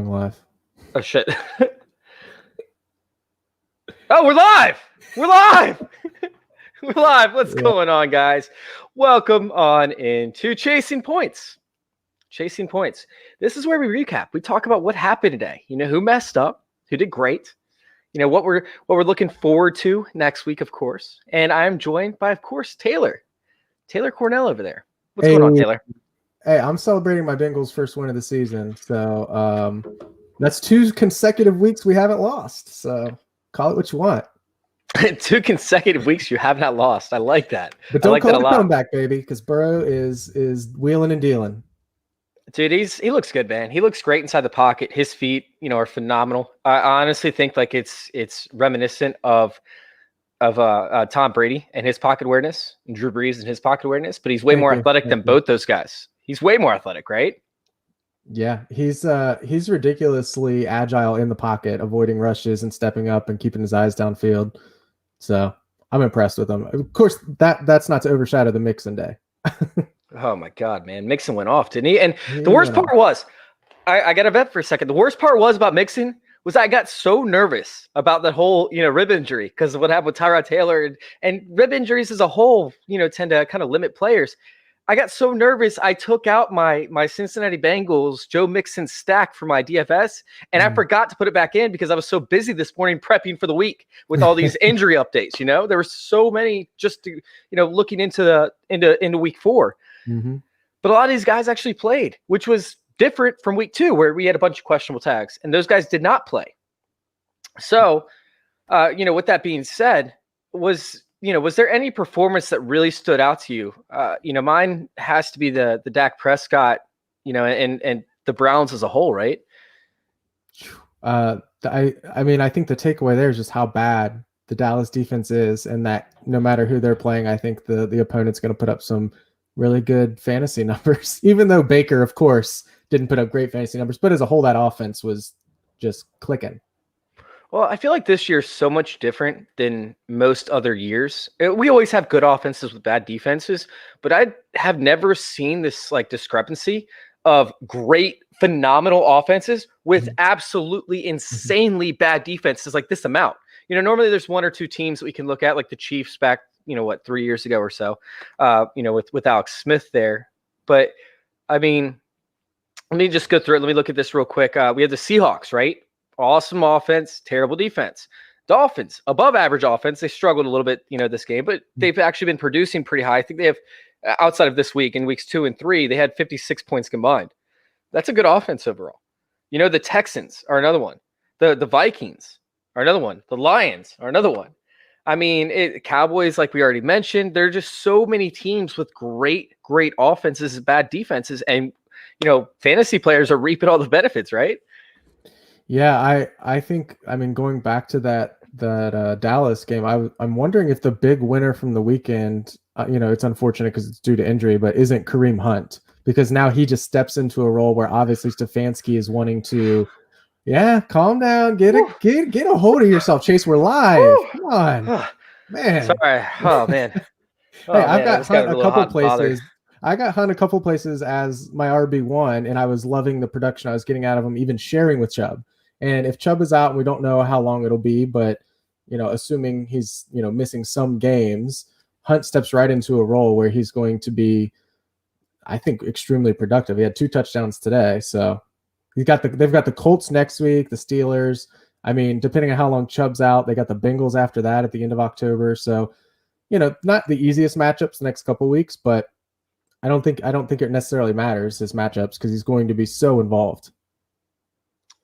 Live. Oh shit. Oh, we're live. We're live. We're live. What's going on, guys? Welcome on into Chasing Points. Chasing Points. This is where we recap. We talk about what happened today. You know, who messed up, who did great. You know, what we're looking forward to next week, of course. And I'm joined by, of course, Taylor Cornell over there. What's going on, Taylor? Hey, I'm celebrating my Bengals' first win of the season. So that's 2 consecutive weeks we haven't lost. So call it what you want. 2 consecutive weeks you have not lost. I like that. But don't call it a comeback, baby, because Burrow is wheeling and dealing. Dude, he looks good, man. He looks great inside the pocket. His feet, are phenomenal. I honestly think like it's reminiscent of Tom Brady and his pocket awareness, and Drew Brees and his pocket awareness. But he's way more athletic than both those guys. He's way more athletic, right? Yeah, he's ridiculously agile in the pocket, avoiding rushes and stepping up and keeping his eyes downfield. So I'm impressed with him. Of course, that's not to overshadow the Mixon day. Oh my God, man. Mixon went off, didn't he? And the worst part was, I got to vet for a second. The worst part was about Mixon was I got so nervous about that whole, rib injury because of what happened with Tyrod Taylor and rib injuries as a whole, tend to kind of limit players. I got so nervous, I took out my Cincinnati Bengals Joe Mixon stack for my DFS, and I forgot to put it back in because I was so busy this morning prepping for the week with all these injury updates. There were so many just to, looking into week 4. Mm-hmm. But a lot of these guys actually played, which was different from week 2, where we had a bunch of questionable tags, and those guys did not play. So, with that being said, was there any performance that really stood out to you? Mine has to be the Dak Prescott, and the Browns as a whole, right? I think the takeaway there is just how bad the Dallas defense is, and that no matter who they're playing, I think the opponent's going to put up some really good fantasy numbers, even though Baker, of course, didn't put up great fantasy numbers, but as a whole, that offense was just clicking. Well, I feel like this year is so much different than most other years. We always have good offenses with bad defenses, but I have never seen this like discrepancy of great, phenomenal offenses with absolutely insanely bad defenses like this amount. Normally there's 1 or 2 teams that we can look at, like the Chiefs back, 3 years ago or so, with Alex Smith there. But I mean, let me just go through it. Let me look at this real quick. We have the Seahawks, right? Awesome offense, terrible defense. Dolphins, above average offense. They struggled a little bit, this game, but they've actually been producing pretty high. I think they have, outside of this week, in weeks 2 and 3, they had 56 points combined. That's a good offense overall. The Texans are another one. The Vikings are another one. The Lions are another one. I mean, Cowboys, like we already mentioned, there are just so many teams with great offenses and bad defenses, and fantasy players are reaping all the benefits, right? Yeah, I think, going back to that Dallas game, I'm wondering if the big winner from the weekend, it's unfortunate because it's due to injury, but isn't Kareem Hunt, because now he just steps into a role where obviously Stefanski is wanting to, calm down, get a hold of yourself, Chase. We're live. Come on, man. Sorry. Oh man. Hey, I've got Hunt a couple places. I got Hunt a couple places as my RB1, and I was loving the production I was getting out of him, even sharing with Chubb. And if Chubb is out, we don't know how long it'll be, but assuming he's missing some games, Hunt steps right into a role where he's going to be, I think, extremely productive. He had 2 touchdowns today, so they've got the Colts next week, the Steelers. Depending on how long Chubb's out, they got the Bengals after that at the end of October. So, not the easiest matchups the next couple weeks, but I don't think it necessarily matters, his matchups, because he's going to be so involved.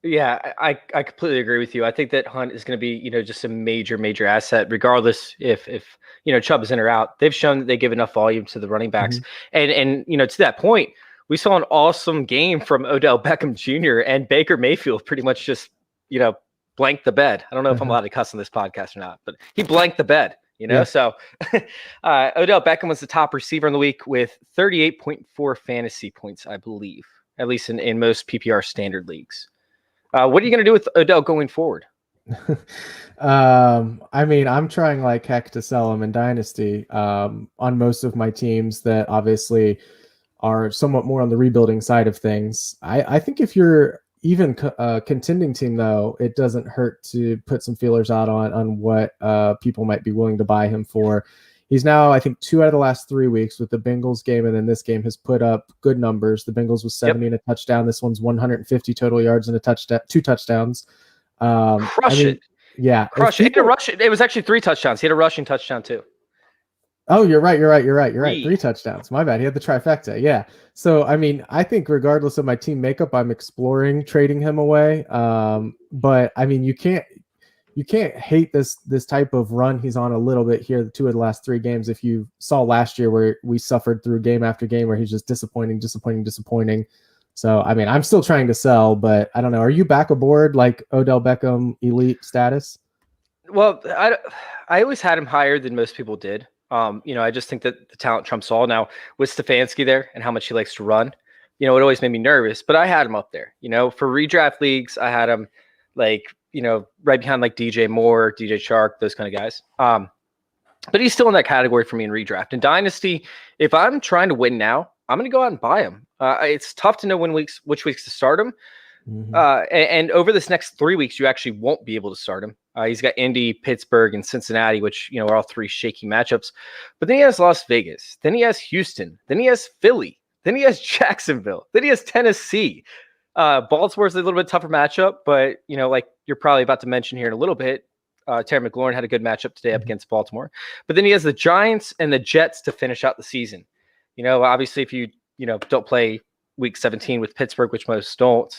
Yeah, I completely agree with you. I think that Hunt is going to be, just a major asset, regardless if Chubb is in or out. They've shown that they give enough volume to the running backs. Mm-hmm. And to that point, we saw an awesome game from Odell Beckham Jr. and Baker Mayfield pretty much just, blanked the bed. I don't know if I'm allowed to cuss on this podcast or not, but he blanked the bed. So Odell Beckham was the top receiver in the week with 38.4 fantasy points, I believe, at least in most PPR standard leagues. What are you going to do with Odell going forward? I'm trying like heck to sell him in Dynasty on most of my teams that obviously are somewhat more on the rebuilding side of things. I think if you're even contending team, though, it doesn't hurt to put some feelers out on what people might be willing to buy him for. He's now, I think, 2 out of the last 3 weeks with the Bengals game, and then this game has put up good numbers. The Bengals was 70 and a touchdown. This one's 150 total yards and a touchdown, 2 touchdowns. Crush it. Yeah. Crush it. It was actually 3 touchdowns. He had a rushing touchdown too. Oh, you're right. 3 touchdowns. My bad. He had the trifecta. Yeah. So, I mean, I think regardless of my team makeup, I'm exploring trading him away. But I mean, you can't hate this type of run he's on a little bit here. The 2 of the last 3 games, if you saw last year where we suffered through game after game where he's just disappointing. So, I mean, I'm still trying to sell, but I don't know. Are you back aboard like Odell Beckham elite status? Well, I always had him higher than most people did. I just think that the talent trumps all. Now with Stefanski there and how much he likes to run, it always made me nervous, but I had him up there, for redraft leagues. I had him like, right behind like DJ Moore, DJ Chark, those kind of guys. But he's still in that category for me in redraft. In Dynasty, if I'm trying to win now, I'm going to go out and buy him. It's tough to know which weeks to start him. Mm-hmm. And over this next 3 weeks, you actually won't be able to start him. He's got Indy, Pittsburgh, and Cincinnati, which, are all 3 shaky matchups. But then he has Las Vegas. Then he has Houston. Then he has Philly. Then he has Jacksonville. Then he has Tennessee. Baltimore's a little bit tougher matchup, but, like you're probably about to mention here in a little bit, Terry McLaurin had a good matchup today up against Baltimore. But then he has the Giants and the Jets to finish out the season. Obviously, if you, don't play week 17 with Pittsburgh, which most don't,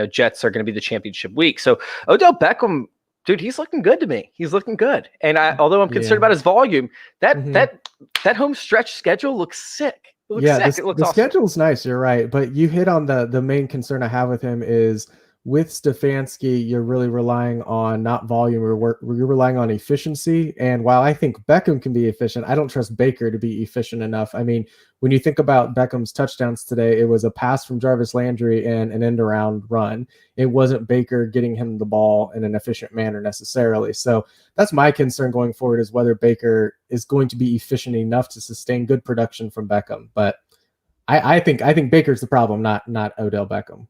Jets are going to be the championship week. So Odell Beckham, dude, he's looking good to me. He's looking good. And although I'm concerned about his volume, that home stretch schedule looks sick. It looks sick. It looks awesome. Schedule's nice. You're right. But you hit on the main concern I have with him is with Stefanski, you're really relying on not volume, you're relying on efficiency. And while I think Beckham can be efficient, I don't trust Baker to be efficient enough. I mean, when you think about Beckham's touchdowns today, it was a pass from Jarvis Landry and an end around run. It wasn't Baker getting him the ball in an efficient manner necessarily. So that's my concern going forward, is whether Baker is going to be efficient enough to sustain good production from Beckham. But I think Baker's the problem, not Odell Beckham.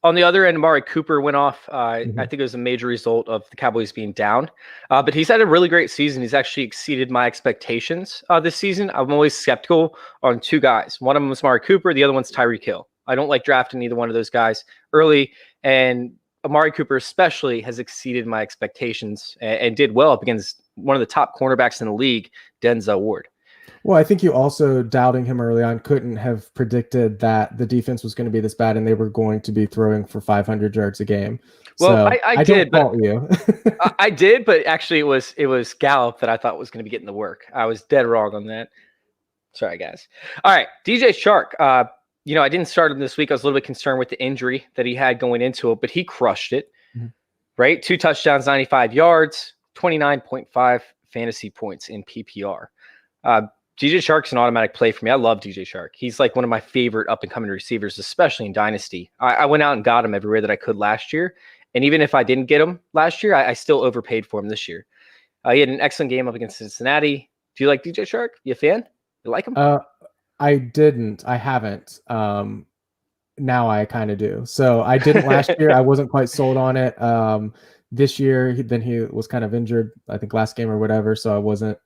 On the other end, Amari Cooper went off. I think it was a major result of the Cowboys being down. But he's had a really great season. He's actually exceeded my expectations this season. I'm always skeptical on 2 guys. One of them was Amari Cooper. The other one's Tyreek Hill. I don't like drafting either one of those guys early. And Amari Cooper especially has exceeded my expectations and did well up against one of the top cornerbacks in the league, Denzel Ward. Well, I think you also, doubting him early on, couldn't have predicted that the defense was going to be this bad and they were going to be throwing for 500 yards a game. Well, so I did, don't fault you. I did, but actually it was Gallup that I thought was going to be getting the work. I was dead wrong on that. Sorry, guys. All right, DJ Chark. I didn't start him this week. I was a little bit concerned with the injury that he had going into it, but he crushed it. Mm-hmm. Right, 2 touchdowns, 95 yards, 29.5 fantasy points in PPR. DJ Chark's an automatic play for me. I love DJ Chark. He's like one of my favorite up-and-coming receivers, especially in Dynasty. I went out and got him everywhere that I could last year. And even if I didn't get him last year, I still overpaid for him this year. He had an excellent game up against Cincinnati. Do you like DJ Chark? You a fan? You like him? I didn't. I haven't. Now I kind of do. So I didn't last year. I wasn't quite sold on it. This year, he was kind of injured, I think, last game or whatever. So I wasn't,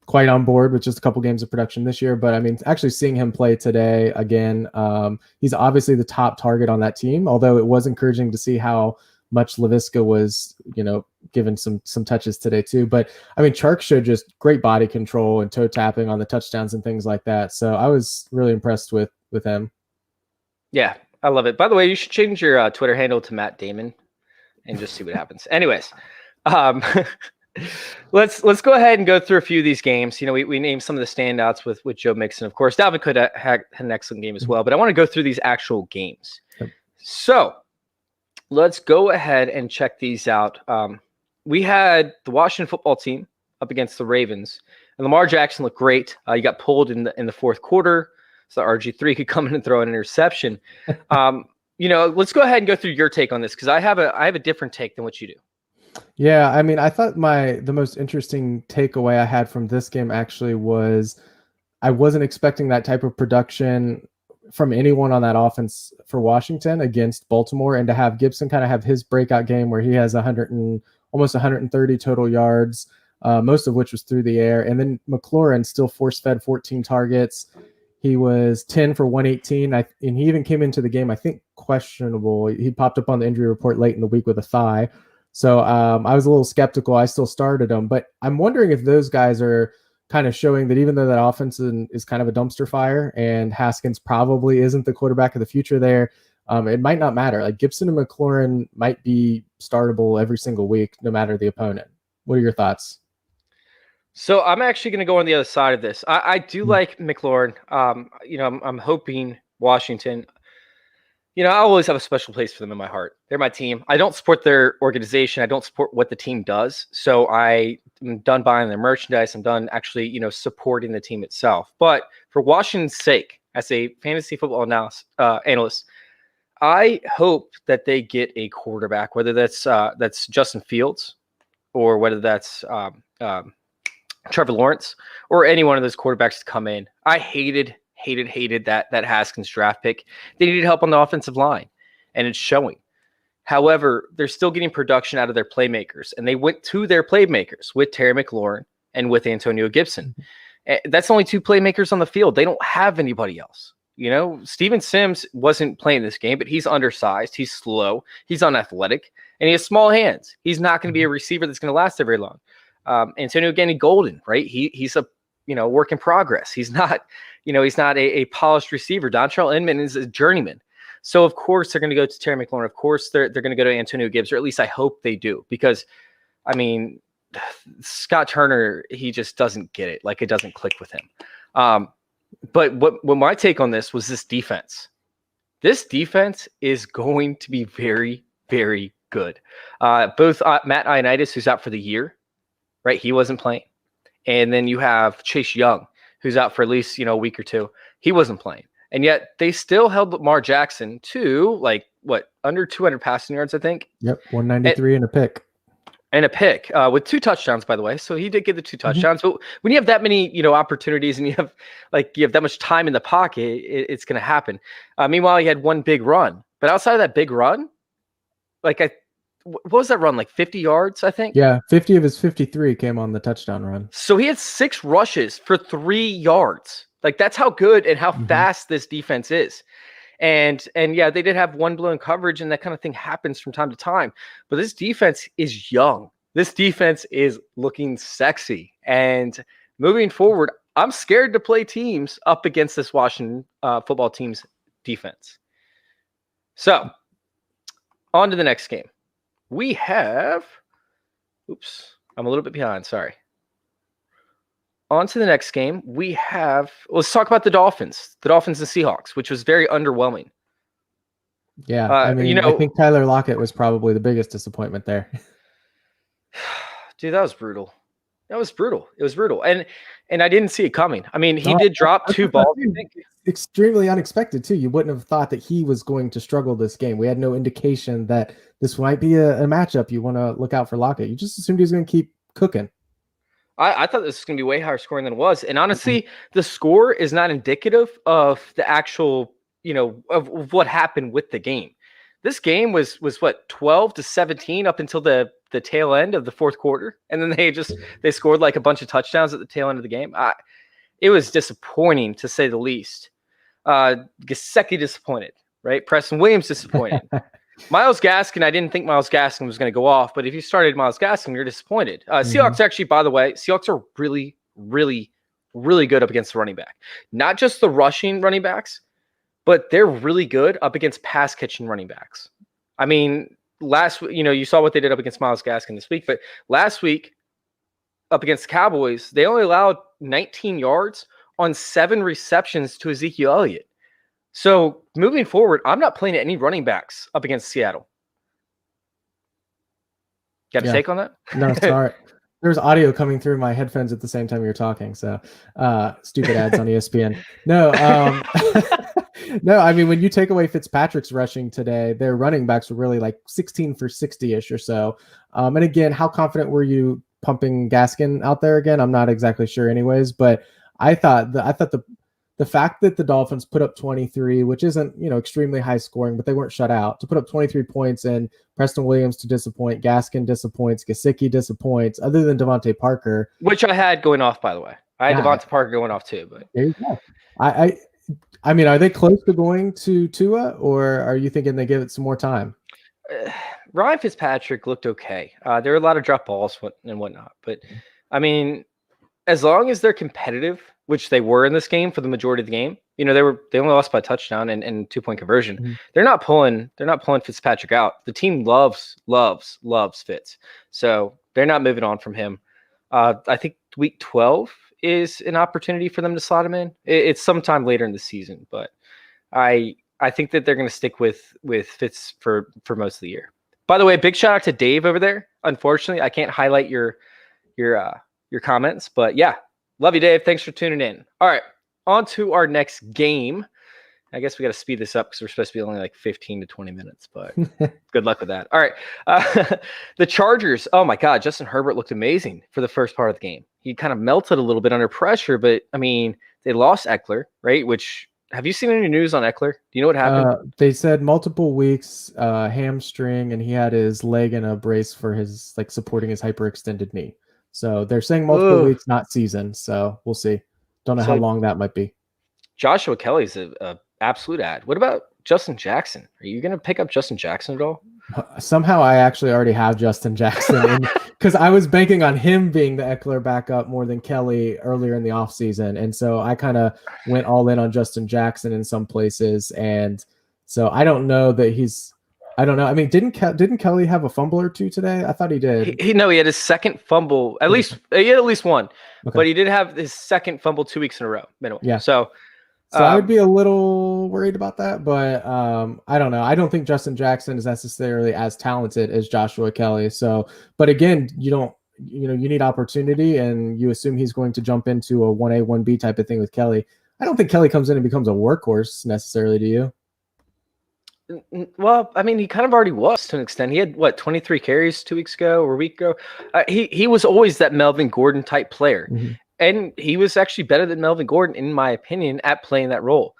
quite on board with just a couple games of production this year. But I mean, actually seeing him play today again, he's obviously the top target on that team, although it was encouraging to see how much Laviska was, given some touches today too. But I mean, Chark showed just great body control and toe tapping on the touchdowns and things like that. So I was really impressed with him. Yeah, I love it. By the way, you should change your Twitter handle to Matt Damon and just see what happens. Anyways, let's go ahead and go through a few of these games. We named some of the standouts with Joe Mixon. Of course, Dalvin could have had an excellent game as well, but I want to go through these actual games. Yep. So let's go ahead and check these out. We had the Washington football team up against the Ravens, and Lamar Jackson looked great. He got pulled in the fourth quarter, so RG3 could come in and throw an interception. Let's go ahead and go through your take on this, because I have a different take than what you do. Yeah, I mean, I thought the most interesting takeaway I had from this game actually was I wasn't expecting that type of production from anyone on that offense for Washington against Baltimore, and to have Gibson kind of have his breakout game where he has almost 130 total yards, most of which was through the air. And then McLaurin still force-fed 14 targets. He was 10 for 118, and he even came into the game, I think, questionable. He popped up on the injury report late in the week with a thigh. So I was a little skeptical. I still started him. But I'm wondering if those guys are kind of showing that even though that offense is kind of a dumpster fire and Haskins probably isn't the quarterback of the future there, it might not matter. Like Gibson and McLaurin might be startable every single week, no matter the opponent. What are your thoughts? So I'm actually going to go on the other side of this. I do like McLaurin. I'm hoping Washington. I always have a special place for them in my heart. They're my team. I don't support their organization. I don't support what the team does. So I'm done buying their merchandise. I'm done actually, supporting the team itself. But for Washington's sake, as a fantasy football analyst, I hope that they get a quarterback, whether that's Justin Fields or whether that's Trevor Lawrence or any one of those quarterbacks to come in. I hated that Haskins draft pick. They needed help on the offensive line, and it's showing. However, they're still getting production out of their playmakers, and they went to their playmakers with Terry McLaurin and with Antonio Gibson. That's only two playmakers on the field. They don't have anybody else. Steven Sims wasn't playing this game, but he's undersized. He's slow. He's unathletic, and he has small hands. He's not going to be a receiver that's going to last very long. Antonio Golden, right? He's a work in progress. He's not a polished receiver. Dontrell Inman is a journeyman. So of course they're going to go to Terry McLaurin. Of course they're going to go to Antonio Gibbs, or at least I hope they do, because Scott Turner, he just doesn't get it. Like, it doesn't click with him. But what my take on this was this defense. This defense is going to be very, very good. Both Matt Ioannidis, who's out for the year, right? He wasn't playing. And then you have Chase Young, who's out for at least, a week or two. He wasn't playing. And yet they still held Lamar Jackson to under 200 passing yards, I think. Yep. 193 and a pick. And a pick with 2 touchdowns, by the way. So he did get the 2 touchdowns. But when you have that many, opportunities, and you have that much time in the pocket, it's going to happen. Meanwhile, he had one big run. But outside of that big run, what was that run? 50 yards, I think? Yeah, 50 of his 53 came on the touchdown run. So he had 6 rushes for 3 yards. That's how good and how fast this defense is. And yeah, they did have one blown coverage, and that kind of thing happens from time to time. But this defense is young. This defense is looking sexy. And moving forward, I'm scared to play teams up against this Washington football team's defense. So on to the next game. We have, I'm a little bit behind. Sorry. On to the next game. Let's talk about the Dolphins and Seahawks, which was very underwhelming. Yeah. I think Tyler Lockett was probably the biggest disappointment there. Dude, that was brutal. It was brutal. And I didn't see it coming. He did drop 2 balls. Extremely unexpected too. You wouldn't have thought that he was going to struggle this game. We had no indication that this might be a matchup you want to look out for Lockett. You just assumed he was going to keep cooking. I thought this was going to be way higher scoring than it was. And honestly, the score is not indicative of the actual, of what happened with the game. This game was what, 12-17 up until the tail end of the fourth quarter. And then they scored a bunch of touchdowns at the tail end of the game. It was disappointing, to say the least. Gesicki disappointed, right? Preston Williams disappointed. Myles Gaskin, I didn't think Myles Gaskin was going to go off, but if you started Myles Gaskin, you're disappointed. Seahawks actually, by the way, Seahawks are really, really, really good up against the running back. Not just the rushing running backs, but they're really good up against pass catching running backs. Last week, you saw what they did up against Myles Gaskin this week, but last week up against the Cowboys, they only allowed 19 yards on 7 receptions to Ezekiel Elliott. So moving forward, I'm not playing any running backs up against Seattle. Got a take on that? No, sorry. There's audio coming through my headphones at the same time you're talking. So stupid ads on ESPN. No, no, when you take away Fitzpatrick's rushing today, their running backs were really 16 for 60-ish or so. And again, how confident were you pumping Gaskin out there again? I'm not exactly sure anyways, but I thought the the fact that the Dolphins put up 23, which isn't, extremely high scoring, but they weren't shut out, to put up 23 points and Preston Williams to disappoint, Gaskin disappoints, Gesicki disappoints, other than Devontae Parker. Which I had going off, by the way. I had Devontae Parker going off too. But there you go. I mean, are they close to going to Tua, or are you thinking they give it some more time? Ryan Fitzpatrick looked okay. There were a lot of drop balls and whatnot. But, I mean, as long as they're competitive, which they were in this game for the majority of the game, they only lost by a touchdown and 2-point conversion. Mm-hmm. They're not pulling Fitzpatrick out. The team loves Fitz. So they're not moving on from him. I think week 12 is an opportunity for them to slot him in. It's sometime later in the season, but I think that they're going to stick with Fitz for most of the year. By the way, big shout out to Dave over there. Unfortunately, I can't highlight your comments, but yeah, love you, Dave. Thanks for tuning in. All right, on to our next game. I guess we got to speed this up because we're supposed to be only like 15 to 20 minutes, but good luck with that. All right. The Chargers. Oh my God. Justin Herbert looked amazing for the first part of the game. He kind of melted a little bit under pressure, but I mean, they lost Eckler, right? Which, have you seen any news on Eckler? Do you know what happened? They said multiple weeks, hamstring, and he had his leg in a brace for his, supporting his hyperextended knee. So they're saying multiple weeks, not season. So we'll see. Don't know how long that might be. Joshua Kelly's a absolute ad. What about Justin Jackson? Are you going to pick up Justin Jackson at all? Somehow I actually already have Justin Jackson because I was banking on him being the Eckler backup more than Kelly earlier in the offseason. And so I kind of went all in on Justin Jackson in some places. And so I don't know that I don't know. I mean, didn't Kelly have a fumble or two today? I thought he did. He had his second fumble. He had at least one, but he did have his second fumble 2 weeks in a row, minimum. Yeah. So I would be a little worried about that, but I don't know. I don't think Justin Jackson is necessarily as talented as Joshua Kelly. So, but again, you need opportunity, and you assume he's going to jump into a 1A, 1B type of thing with Kelly. I don't think Kelly comes in and becomes a workhorse necessarily, do you? Well, I mean, he kind of already was to an extent. He had 23 carries 2 weeks ago or a week ago. He was always that Melvin Gordon type player. Mm-hmm. And he was actually better than Melvin Gordon, in my opinion, at playing that role.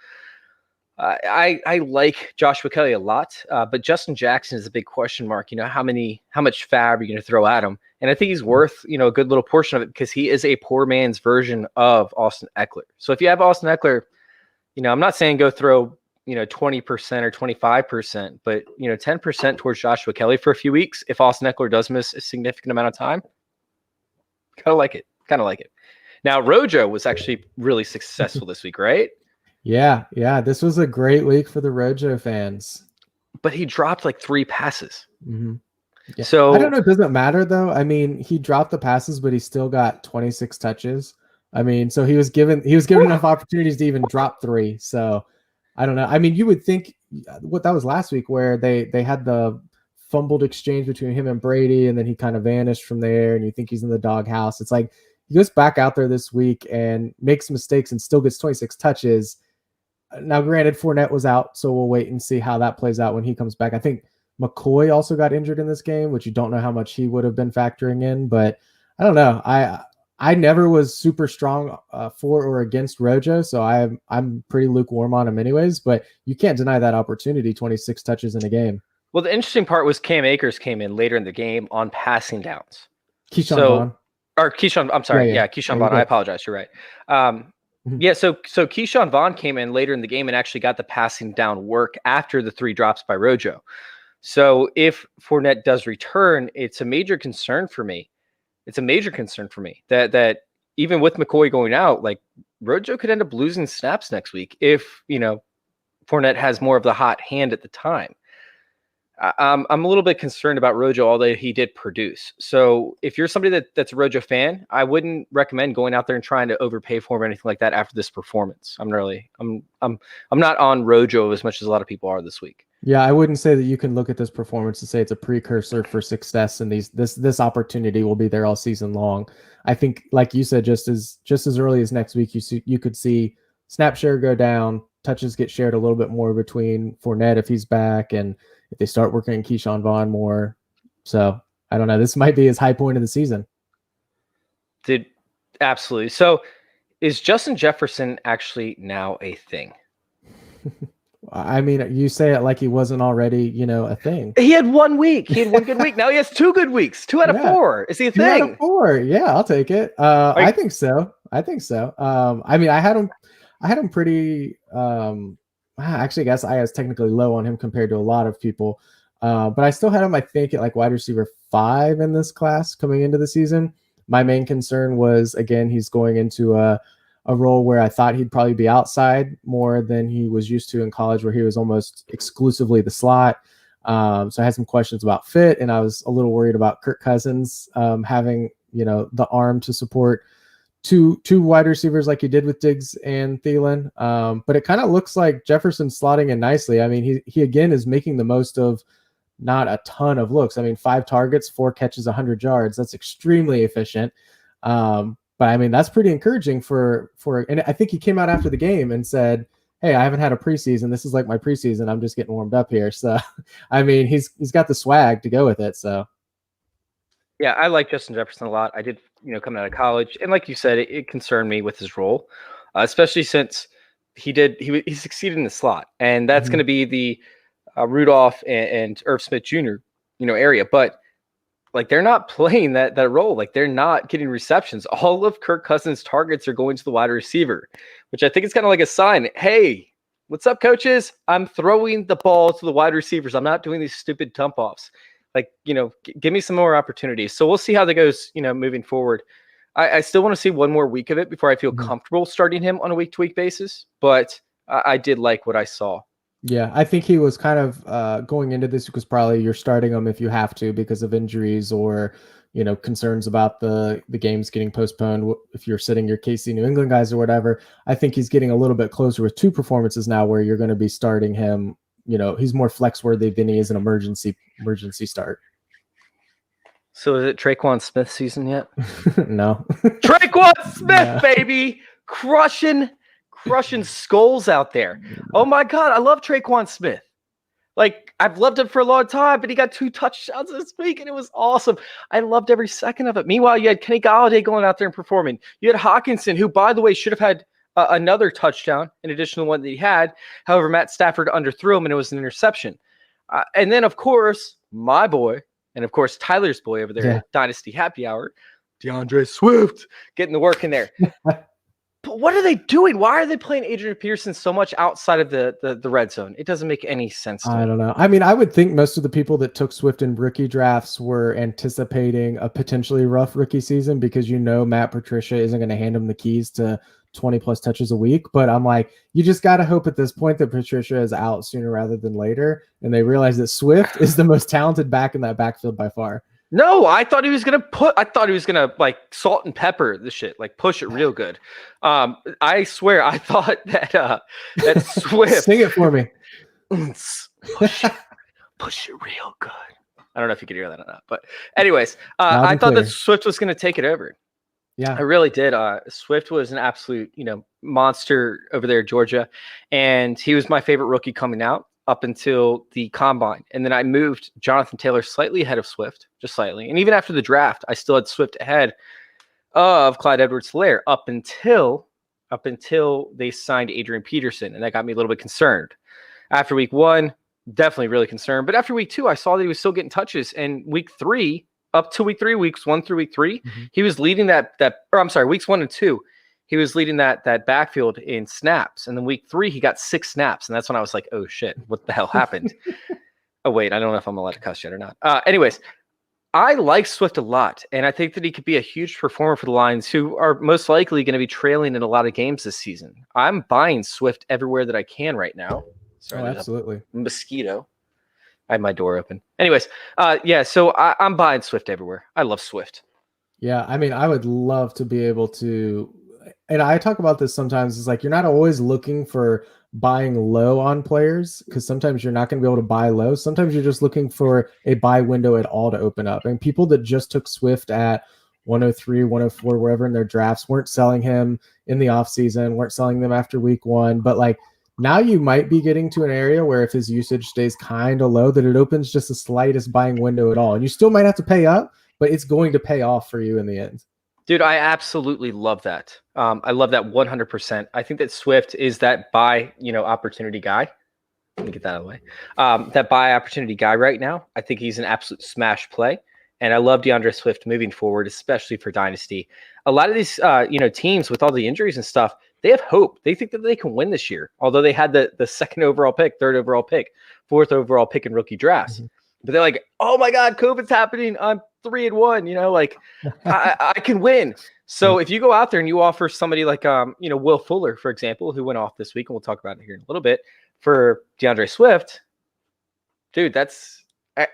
I like Joshua Kelly a lot, but Justin Jackson is a big question mark. How much fab are you going to throw at him? And I think he's worth, a good little portion of it because he is a poor man's version of Austin Eckler. So if you have Austin Eckler, I'm not saying go throw, 20% or 25%, but, 10% towards Joshua Kelly for a few weeks. If Austin Eckler does miss a significant amount of time, kind of like it. Now, Rojo was actually really successful this week, right? Yeah. This was a great week for the Rojo fans. But he dropped 3 passes. Mm-hmm. Yeah. So I don't know. It doesn't matter, though. I mean, he dropped the passes, but he still got 26 touches. I mean, so he was given enough opportunities to even drop 3. So I don't know. I mean, you would think that was last week where they had the fumbled exchange between him and Brady, and then he kind of vanished from there, and you think he's in the doghouse. It's like, he goes back out there this week and makes mistakes and still gets 26 touches. Now, granted, Fournette was out, so we'll wait and see how that plays out when he comes back. I think McCoy also got injured in this game, which you don't know how much he would have been factoring in. But I don't know. I never was super strong for or against Rojo, so I'm pretty lukewarm on him anyways. But you can't deny that opportunity, 26 touches in a game. Well, the interesting part was Cam Akers came in later in the game on passing downs. Keyshawn Vaughn. Or Keyshawn, I'm sorry. Yeah, Keyshawn Vaughn. I apologize. You're right. Yeah, so Keyshawn Vaughn came in later in the game and actually got the passing down work after the 3 drops by Rojo. So if Fournette does return, it's a major concern for me. That even with McCoy going out, Rojo could end up losing snaps next week if, Fournette has more of the hot hand at the time. I'm a little bit concerned about Rojo, although he did produce. So if you're somebody that's a Rojo fan, I wouldn't recommend going out there and trying to overpay for him or anything like that after this performance. I'm not on Rojo as much as a lot of people are this week. Yeah, I wouldn't say that you can look at this performance and say it's a precursor for success, and this opportunity will be there all season long. I think, like you said, just as early as next week, you could see snap share go down, touches get shared a little bit more between Fournette if he's back, and if they start working Keyshawn Vaughn more. So I don't know. This might be his high point of the season. Absolutely. So Is Justin Jefferson actually now a thing? I mean, you say it like he wasn't already, a thing. He had 1 week. He had one good week. Now he has 2 good weeks. 2 out of 4. Is he a 2 thing? out of 4. Yeah, I'll take it. I think so. I mean, I had him pretty. Actually, I guess I was technically low on him compared to a lot of people. But I still had him, I think, at like wide receiver 5 in this class coming into the season. My main concern was, again, he's going into a role where I thought he'd probably be outside more than he was used to in college, where he was almost exclusively the slot. So I had some questions about fit, and I was a little worried about Kirk Cousins having, the arm to support two wide receivers like he did with Diggs and Thielen. But it kind of looks like Jefferson's slotting in nicely. I mean, he again is making the most of not a ton of looks. I mean, 5 targets, 4 catches, 100 yards. That's extremely efficient. But I mean, that's pretty encouraging for, and I think he came out after the game and said, "Hey, I haven't had a preseason. This is like my preseason. I'm just getting warmed up here." So, I mean, he's got the swag to go with it. So, yeah, I like Justin Jefferson a lot. I did, coming out of college, and like you said, it concerned me with his role, especially since he succeeded in the slot, and that's going to be the Rudolph and Irv Smith Jr. Area, but like they're not playing that role. Like they're not getting receptions. All of Kirk Cousins' targets are going to the wide receiver, which I think is kind of like a sign. Hey, what's up, coaches? I'm throwing the ball to the wide receivers. I'm not doing these stupid dump offs. Like, give me some more opportunities. So we'll see how that goes, moving forward. I still want to see one more week of it before I feel comfortable starting him on a week-to-week basis. But I did like what I saw. Yeah, I think he was kind of going into this because probably you're starting him if you have to because of injuries or, concerns about the games getting postponed. If you're sitting your KC New England guys or whatever, I think he's getting a little bit closer with 2 performances now where you're going to be starting him. He's more flex worthy than he is an emergency start. So is it Traequan Smith season yet? No. Traequan Smith, baby, crushing skulls out there. Oh my God, I love Traequan Smith. Like, I've loved him for a long time, but he got 2 touchdowns this week, and it was awesome. I loved every second of it. Meanwhile, you had Kenny Golladay going out there and performing. You had Hawkinson, who, by the way, should have had another touchdown in addition to the one that he had. However, Matt Stafford underthrew him, and it was an interception. And then, of course, my boy, and of course, Tyler's boy over there at Dynasty Happy Hour, DeAndre Swift, getting the work in there. But what are they doing? Why are they playing Adrian Peterson so much outside of the red zone? It doesn't make any sense to me. I don't know. I mean, I would think most of the people that took Swift in rookie drafts were anticipating a potentially rough rookie season because Matt Patricia isn't going to hand him the keys to 20 plus touches a week. But I'm like, you just got to hope at this point that Patricia is out sooner rather than later. And they realize that Swift is the most talented back in that backfield by far. No, I thought he was gonna like salt and pepper the shit, like push it real good. I swear, I thought that Swift sing it for me. push it real good. I don't know if you could hear that or not, but anyways, I thought that Swift was gonna take it over. Yeah, I really did. Swift was an absolute, monster over there at Georgia, and he was my favorite rookie coming out up until the combine. And then I moved Jonathan Taylor slightly ahead of Swift, just slightly. And even after the draft, I still had Swift ahead of Clyde Edwards-Helaire up until they signed Adrian Peterson. And that got me a little bit concerned. After week 1, definitely really concerned. But after week 2, I saw that he was still getting touches. And week 3, up to week 3, weeks 1 through week 3, he was leading weeks 1 and 2. He was leading that backfield in snaps. And then week 3, he got 6 snaps. And that's when I was like, oh, shit, what the hell happened? Oh, wait, I don't know if I'm allowed to cuss yet or not. Anyways, I like Swift a lot. And I think that he could be a huge performer for the Lions, who are most likely going to be trailing in a lot of games this season. I'm buying Swift everywhere that I can right now. Sorry, absolutely. Mosquito. I had my door open. Anyways, so I'm buying Swift everywhere. I love Swift. Yeah, I mean, I would love to be able to... And I talk about this sometimes. It's like you're not always looking for buying low on players because sometimes you're not going to be able to buy low. Sometimes you're just looking for a buy window at all to open up. And people that just took Swift at 103, 104, wherever in their drafts weren't selling him in the offseason, weren't selling them after week 1. But like now you might be getting to an area where if his usage stays kind of low, that it opens just the slightest buying window at all. And you still might have to pay up, but it's going to pay off for you in the end. Dude, I absolutely love that. I love that 100%. I think that Swift is that buy, opportunity guy. Let me get that out of the way. That buy opportunity guy right now. I think he's an absolute smash play. And I love DeAndre Swift moving forward, especially for Dynasty. A lot of these, teams with all the injuries and stuff, they have hope. They think that they can win this year, although they had the second overall pick, third overall pick, fourth overall pick in rookie drafts. Mm-hmm. But they're like, oh my God, COVID's happening. I'm 3-1. I can win. So if you go out there and you offer somebody like, Will Fuller, for example, who went off this week, and we'll talk about it here in a little bit, for DeAndre Swift, dude,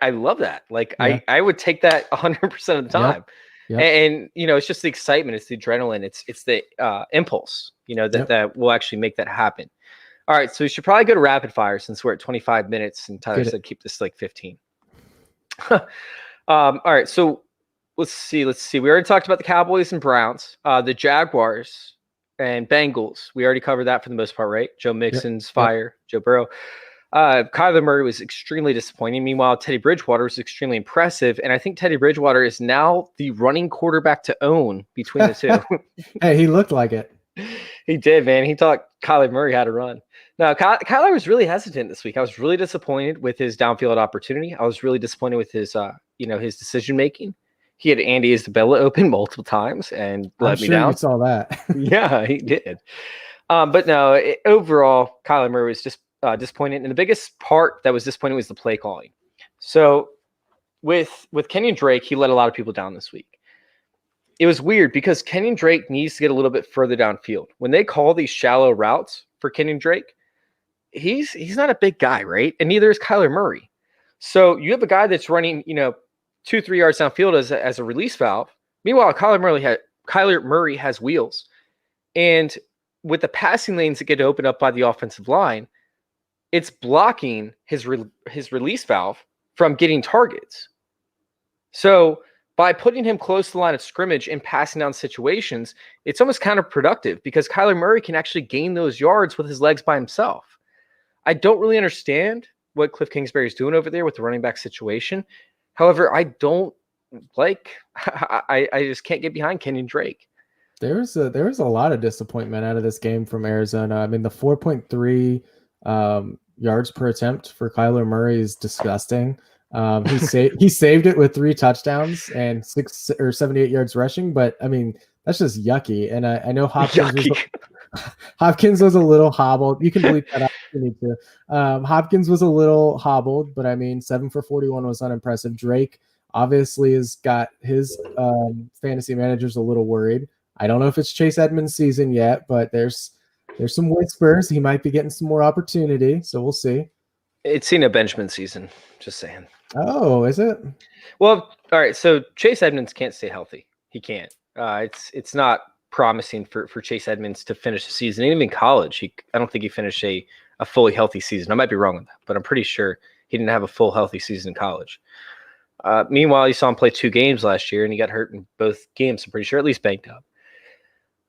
I love that. Like, yeah. I would take that 100% of the time. Yep. And it's just the excitement. It's the adrenaline. It's the impulse, that will actually make that happen. All right. So we should probably go to rapid fire since we're at 25 minutes and Tyler said keep this like 15. All right. So let's see. We already talked about the Cowboys and Browns, the Jaguars and Bengals. We already covered that for the most part, right? Joe Mixon's fire, Joe Burrow. Kyler Murray was extremely disappointing. Meanwhile, Teddy Bridgewater was extremely impressive. And I think Teddy Bridgewater is now the running quarterback to own between the two. Hey, he looked like it. He did, man. He taught Kyler Murray how to run. Now, Kyler was really hesitant this week. I was really disappointed with his downfield opportunity. I was really disappointed with his, his decision-making. He had Andy Isabella open multiple times and let me down. You saw that. Yeah, he did. But no, overall, Kyler Murray was just disappointed. And the biggest part that was disappointing was the play calling. So with Kenyon Drake, he let a lot of people down this week. It was weird because Kenyon Drake needs to get a little bit further downfield. When they call these shallow routes for Kenyon Drake, he's not a big guy, right? And neither is Kyler Murray. So you have a guy that's running, 2-3 yards downfield as a release valve. Meanwhile, Kyler Murray has wheels. And with the passing lanes that get opened up by the offensive line, it's blocking his release valve from getting targets. So by putting him close to the line of scrimmage and passing down situations, it's almost counterproductive because Kyler Murray can actually gain those yards with his legs by himself. I don't really understand what Cliff Kingsbury is doing over there with the running back situation. However, I don't I just can't get behind Kenyon Drake. There was a lot of disappointment out of this game from Arizona. I mean, the 4.3 yards per attempt for Kyler Murray is disgusting. He saved it with 3 touchdowns and 78 yards rushing, but I mean that's just yucky. And I know Hopkins was a little hobbled. You can bleep that out if you need to. Hopkins was a little hobbled, but I mean 7 for 41 was unimpressive. Drake obviously has got his fantasy managers a little worried. I don't know if it's Chase Edmonds' season yet, but there's some whispers he might be getting some more opportunity, so we'll see. It's Eno Benjamin season, just saying. Oh, is it? Well, all right. So Chase Edmonds can't stay healthy. He can't. It's not promising for Chase Edmonds to finish the season. Even in college, I don't think he finished a fully healthy season. I might be wrong on that, but I'm pretty sure he didn't have a full healthy season in college. Meanwhile, you saw him play 2 games last year, and he got hurt in both games. I'm pretty sure, at least banged up.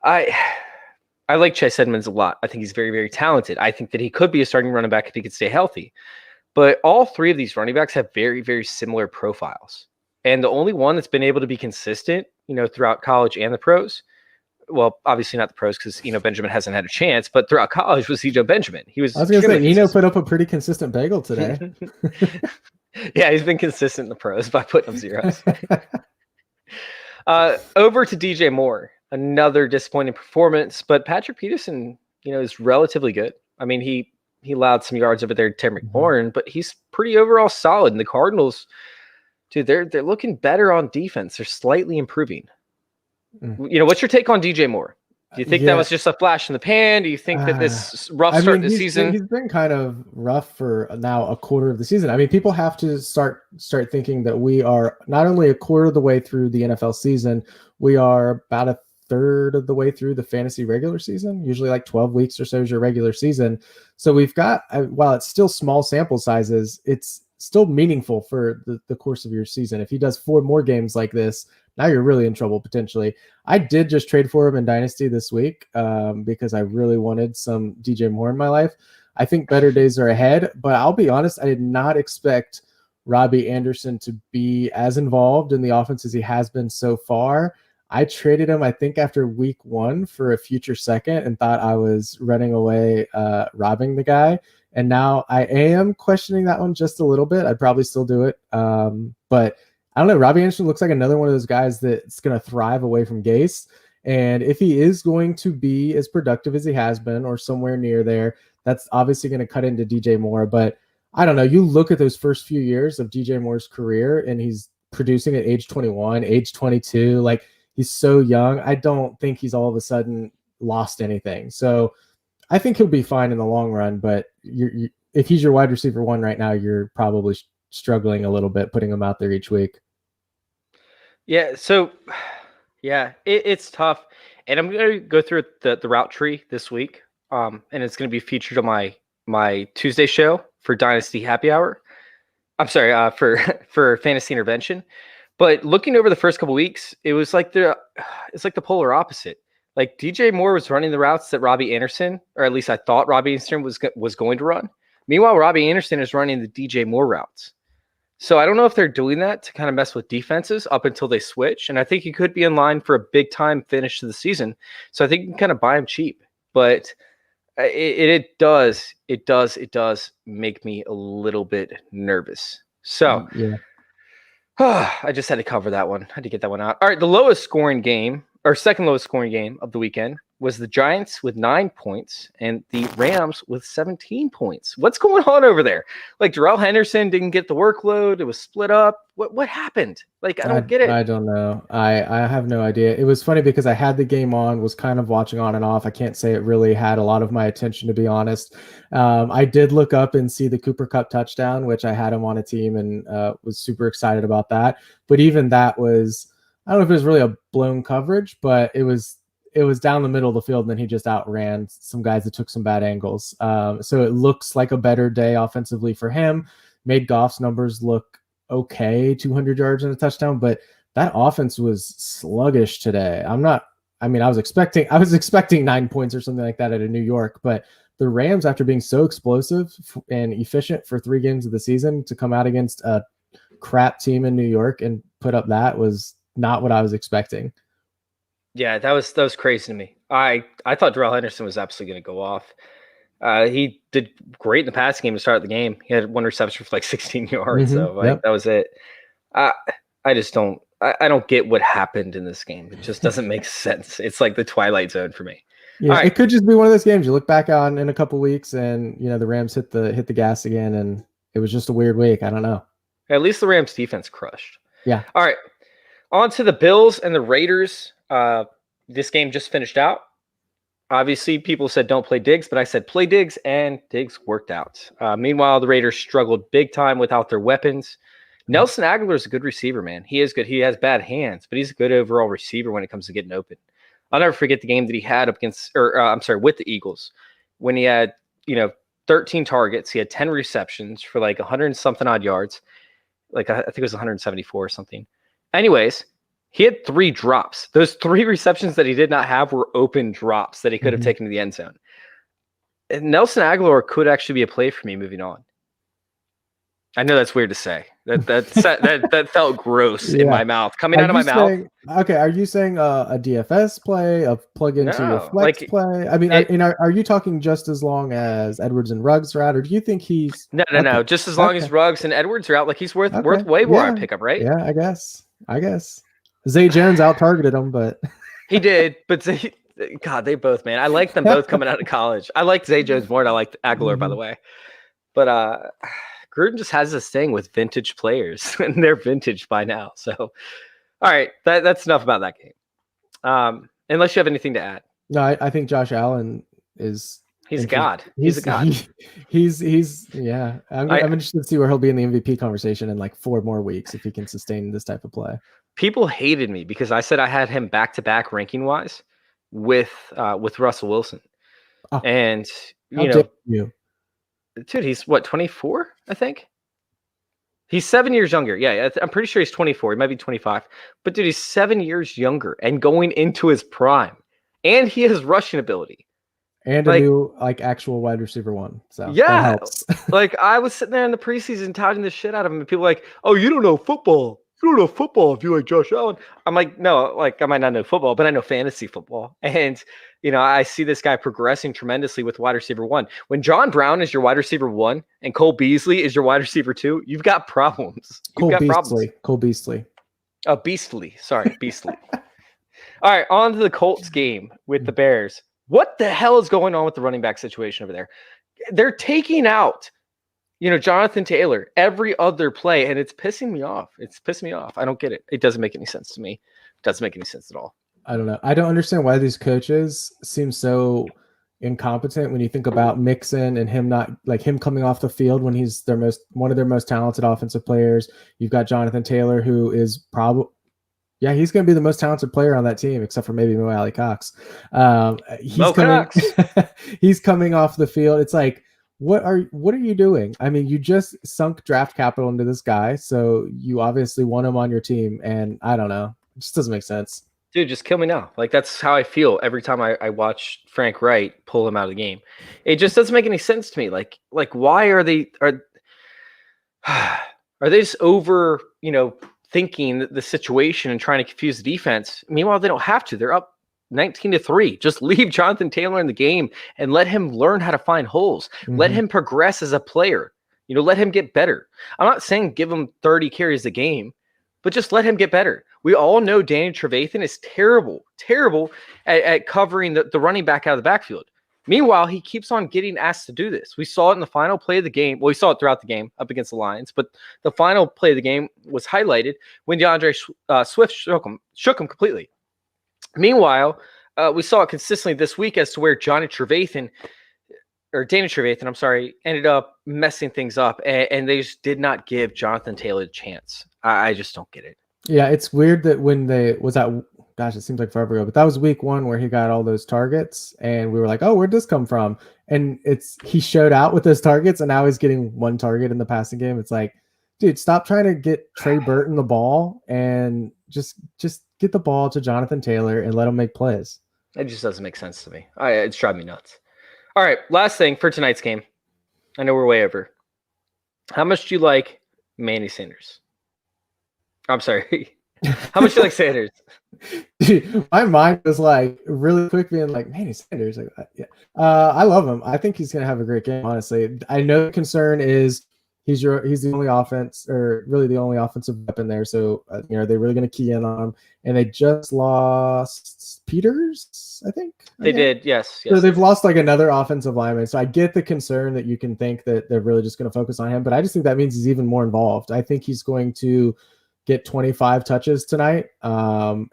I like Chase Edmonds a lot. I think he's very, very talented. I think that he could be a starting running back if he could stay healthy. But all 3 of these running backs have very, very similar profiles. And the only one that's been able to be consistent, throughout college and the pros, well, obviously not the pros because, Benjamin hasn't had a chance, but throughout college was Eno Benjamin. I was going to say, Eno put up a pretty consistent bagel today. Yeah, he's been consistent in the pros by putting up zeros. Over to DJ Moore. Another disappointing performance, but Patrick Peterson, is relatively good. I mean, he allowed some yards over there to Terry McLaurin, but he's pretty overall solid. And the Cardinals, dude, they're looking better on defense. They're slightly improving. What's your take on DJ Moore? Do you think that was just a flash in the pan? Do you think that this rough start to the season? He's been kind of rough for now a quarter of the season. I mean, people have to start thinking that we are not only a quarter of the way through the NFL season, we are about a third of the way through the fantasy regular season. Usually like 12 weeks or so is your regular season. So we've got, while it's still small sample sizes, it's still meaningful for the course of your season. If he does 4 more games like this, now you're really in trouble potentially. I did just trade for him in Dynasty this week because I really wanted some DJ Moore in my life. I think better days are ahead, but I'll be honest, I did not expect Robbie Anderson to be as involved in the offense as he has been so far. I traded him, I think, after week 1 for a future second and thought I was running away, robbing the guy. And now I am questioning that one just a little bit. I'd probably still do it. But I don't know. Robbie Anderson looks like another one of those guys that's going to thrive away from Gase. And if he is going to be as productive as he has been or somewhere near there, that's obviously going to cut into DJ Moore. But I don't know. You look at those first few years of DJ Moore's career, and he's producing at age 21, age 22. Like, he's so young. I don't think he's all of a sudden lost anything. So I think he'll be fine in the long run. But if he's your wide receiver 1 right now, you're probably struggling a little bit putting him out there each week. Yeah. So, yeah, it's tough. And I'm going to go through the route tree this week. And it's going to be featured on my Tuesday show for Dynasty Happy Hour. I'm sorry, for Fantasy Intervention. But looking over the first couple weeks, it's like the polar opposite. Like, DJ Moore was running the routes that Robbie Anderson, or at least I thought Robbie Anderson was going to run. Meanwhile, Robbie Anderson is running the DJ Moore routes. So I don't know if they're doing that to kind of mess with defenses up until they switch. And I think he could be in line for a big time finish to the season. So I think you can kind of buy him cheap. But it does make me a little bit nervous. So yeah. I just had to cover that one. I had to get that one out. All right, the lowest scoring game, or second lowest scoring game of the weekend, was the Giants with 9 points and the Rams with 17 points. What's going on over there? Like, Darrell Henderson didn't get the workload. It was split up. What happened? Like, I don't get it. I don't know. I have no idea. It was funny because I had the game on, was kind of watching on and off. I can't say it really had a lot of my attention, to be honest. I did look up and see the Cooper Kupp touchdown, which I had him on a team and was super excited about that. But even that was, I don't know if it was really a blown coverage, but it was down the middle of the field, and then he just outran some guys that took some bad angles. So it looks like a better day offensively for him. Made Goff's numbers look okay, 200 yards and a touchdown, but that offense was sluggish today. I was expecting 9 points or something like that out of New York, but the Rams, after being so explosive and efficient for 3 games of the season, to come out against a crap team in New York and put up that was not what I was expecting. Yeah, that was crazy to me. I thought Darrell Henderson was absolutely going to go off. He did great in the passing game to start the game. He had 1 reception for like 16 yards. So that was it. I just don't get what happened in this game. It just doesn't make sense. It's like the Twilight Zone for me. Yeah, right. It could just be one of those games you look back on in a couple weeks and, the Rams hit the gas again, and it was just a weird week. I don't know. At least the Rams defense crushed. Yeah. All right. On to the Bills and the Raiders. This game just finished out. Obviously, people said don't play Diggs, but I said play Diggs, and Diggs worked out. Meanwhile, the Raiders struggled big time without their weapons. Nelson Aguilar is a good receiver, man. He is good. He has bad hands, but he's a good overall receiver when it comes to getting open. I'll never forget the game that he had with the Eagles, when he had 13 targets. He had 10 receptions for like 100 and something odd yards. Like, I think it was 174 or something. Anyways, he had 3 drops. Those 3 receptions that he did not have were open drops that he could have taken to the end zone. And Nelson Aguilar could actually be a play for me moving on. I know that's weird to say. That felt gross in my mouth, coming out of my mouth. Okay, are you saying a DFS play, a plug into your flex play? I mean, are you talking just as long as Edwards and Ruggs are out, or do you think he's no? Just as long as Ruggs and Edwards are out, like he's worth way more on pickup, right? Yeah, I guess. Zay Jones out targeted him, but he did. But God, they both, man. I like them both coming out of college. I like Zay Jones more than I like Aguilar, by the way. But Gruden just has this thing with vintage players, and they're vintage by now. So, all right, that's enough about that game. Unless you have anything to add. No, I think Josh Allen is. He's a god. He's a god. Yeah. I'm interested to see where he'll be in the MVP conversation in like 4 more weeks if he can sustain this type of play. People hated me because I said I had him back-to-back ranking-wise with Russell Wilson. Oh, and, dude, he's what, 24, I think? He's 7 years younger. Yeah, I'm pretty sure he's 24. He might be 25. But, dude, he's 7 years younger and going into his prime. And he has rushing ability. And a new, actual wide receiver 1. So yeah, that helps. I was sitting there in the preseason touting the shit out of him, and people were like, oh, you don't know football. you don't know football if you like Josh Allen. I'm like, no, like I might not know football, but I know fantasy football. And, I see this guy progressing tremendously with wide receiver 1. When John Brown is your wide receiver 1 and Cole Beasley is your wide receiver 2, you've got problems. Cole Beasley. Oh, Beastly. Sorry, Beastly. All right, on to the Colts game with the Bears. What the hell is going on with the running back situation over there? They're taking out, Jonathan Taylor every other play, and it's pissing me off. I don't get it. It doesn't make any sense to me. It doesn't make any sense at all. I don't know. I don't understand why these coaches seem so incompetent when you think about Mixon and him coming off the field when he's one of their most talented offensive players. You've got Jonathan Taylor, who is probably, he's going to be the most talented player on that team, except for maybe Mo Alley Cox. He's coming off the field. It's like, what are you doing? I mean, you just sunk draft capital into this guy, so you obviously want him on your team, and I don't know. It just doesn't make sense. Dude, just kill me now. Like, that's how I feel every time I watch Frank Wright pull him out of the game. It just doesn't make any sense to me. Like why are they just over, thinking the situation and trying to confuse the defense? Meanwhile, they don't have to. They're up 19-3. Just leave Jonathan Taylor in the game and let him learn how to find holes. Mm-hmm. Let him progress as a player. Let him get better. I'm not saying give him 30 carries a game, but just let him get better. We all know Danny Trevathan is terrible at covering the running back out of the backfield. Meanwhile, he keeps on getting asked to do this. We saw it in the final play of the game. Well, we saw it throughout the game up against the Lions, but the final play of the game was highlighted when DeAndre Swift shook him completely. Meanwhile, we saw it consistently this week as to where Danny Trevathan, ended up messing things up, and they just did not give Jonathan Taylor a chance. I just don't get it. Yeah, it's weird that when it seems like forever ago, but that was week 1 where he got all those targets, and we were like, oh, where'd this come from? And he showed out with those targets, and now he's getting 1 target in the passing game. It's like, dude, stop trying to get Trey Burton the ball and just get the ball to Jonathan Taylor and let him make plays. It just doesn't make sense to me. It's driving me nuts. All right, last thing for tonight's game. I know we're way over. How much do you like Manny Sanders? I'm sorry. How much do you like Sanders? Dude, my mind was like really quick being like, Manny Sanders. I love him. I think he's going to have a great game, honestly. I know the concern is he's the only offense, or really the only offensive weapon there. So, they're really going to key in on him. And they just lost Peters, I think. They did, yes. So they've lost like another offensive lineman. So I get the concern that you can think that they're really just going to focus on him. But I just think that means he's even more involved. I think he's going to get 25 touches tonight. And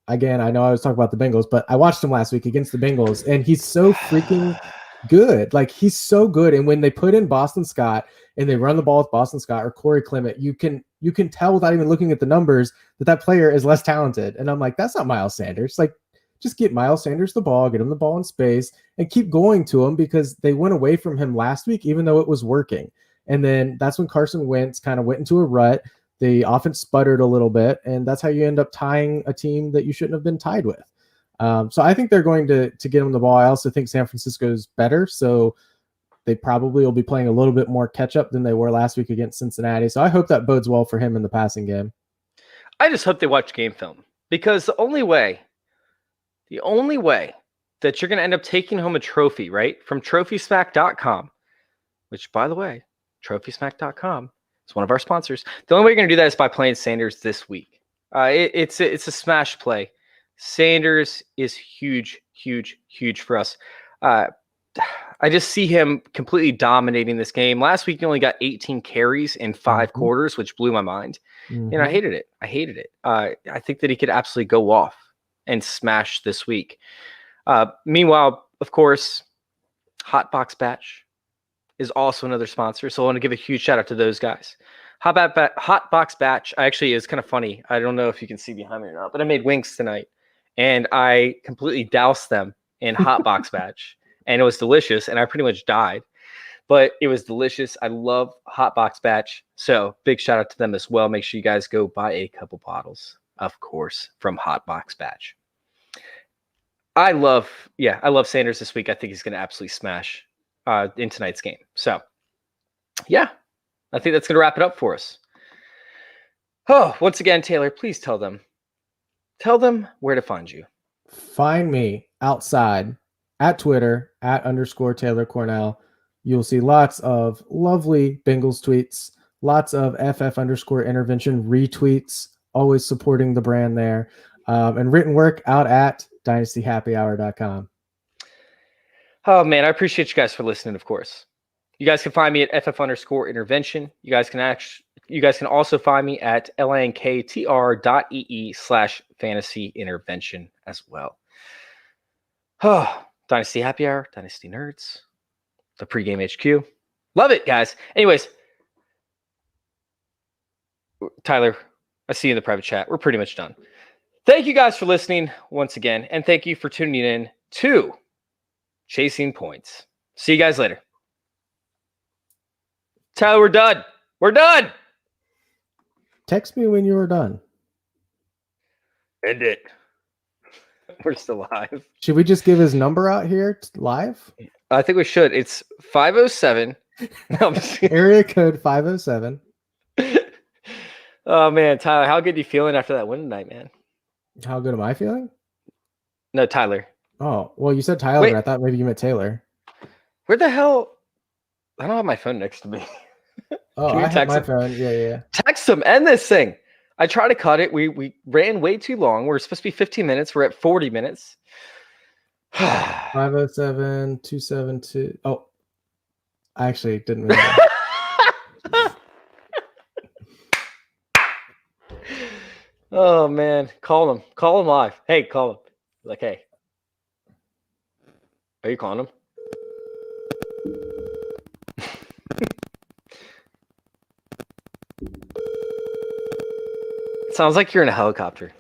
again, I know I was talking about the Bengals, but I watched him last week against the Bengals, and he's so freaking good. Like, he's so good. And when they put in Boston Scott and they run the ball with Boston Scott or Corey Clement, you can tell without even looking at the numbers that player is less talented. And I'm like, that's not Miles Sanders. Like, just get Miles Sanders the ball, get him the ball in space, and keep going to him, because they went away from him last week, even though it was working. And then that's when Carson Wentz kind of went into a rut. The offense sputtered a little bit, and that's how you end up tying a team that you shouldn't have been tied with. So I think they're going to get him the ball. I also think San Francisco's better, so they probably will be playing a little bit more catch-up than they were last week against Cincinnati. So I hope that bodes well for him in the passing game. I just hope they watch game film, because the only way that you're going to end up taking home a trophy, right, from TrophySmack.com, which, by the way, TrophySmack.com, it's one of our sponsors. The only way you're going to do that is by playing Sanders this week. It's a smash play. Sanders is huge for us. I just see him completely dominating this game. Last week, he only got 18 carries in 5 quarters, which blew my mind. And I hated it. I think that he could absolutely go off and smash this week. Meanwhile, of course, Hotbox Batch is also another sponsor. So I want to give a huge shout out to those guys. Hotbox Batch actually is kind of funny. I don't know if you can see behind me or not, but I made wings tonight, and I completely doused them in Hotbox Batch, and it was delicious, and I pretty much died, but it was delicious. I love Hotbox Batch, so big shout out to them as well. Make sure you guys go buy a couple bottles, of course, from Hotbox Batch. I love Sanders this week. I think he's going to absolutely smash in tonight's game. So, yeah, I think that's going to wrap it up for us. Oh, once again, Taylor, please tell them where to find you. Find me outside at Twitter @_ Taylor Cornell. You'll see lots of lovely Bengals tweets, lots of FF_intervention retweets, always supporting the brand there, and written work out at dynastyhappyhour.com. Oh man, I appreciate you guys for listening. Of course, you guys can find me at FF_intervention. You guys can also find me at lanktr.ee/fantasy intervention as well. Oh, Dynasty Happy Hour, Dynasty Nerds, the pregame HQ. Love it, guys. Anyways, Tyler, I see you in the private chat. We're pretty much done. Thank you guys for listening once again, and thank you for tuning in to Chasing Points. See you guys later. Tyler, we're done. We're done. Text me when you are done. End it. We're still live. Should we just give his number out here live? I think we should. It's 507. Area code 507. Oh, man. Tyler, how good are you feeling after that win tonight, man? How good am I feeling? No, Tyler. Oh, well, you said Tyler. Wait. I thought maybe you meant Taylor. Where the hell? I don't have my phone next to me. Oh, I have my phone. Yeah. Text him. End this thing. I try to cut it. We ran way too long. We're supposed to be 15 minutes. We're at 40 minutes. 507-272. Oh, I actually didn't mean that. Oh, man. Call him. Call him live. Hey, call him. Like, hey. Are you calling him? Sounds like you're in a helicopter.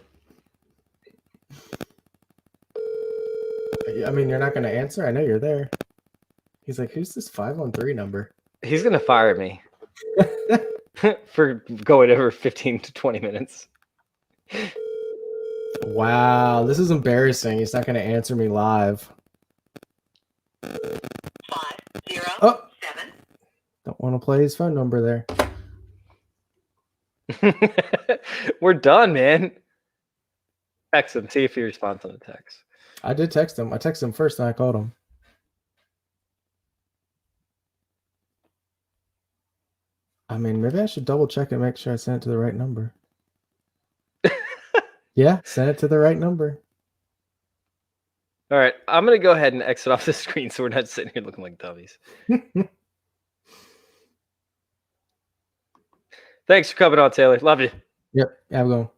I mean, you're not going to answer? I know you're there. He's like, who's this 513 number? He's going to fire me for going over 15 to 20 minutes. Wow, this is embarrassing. He's not going to answer me live. 507. Don't want to play his phone number there. We're done, man. Text him. See if he responds on the text. I did text him. I texted him first, and I called him. I mean, maybe I should double check and make sure I sent it to the right number. Yeah, send it to the right number. All right, I'm going to go ahead and exit off the screen so we're not sitting here looking like dummies. Thanks for coming on, Taylor. Love you. Yep, have a go.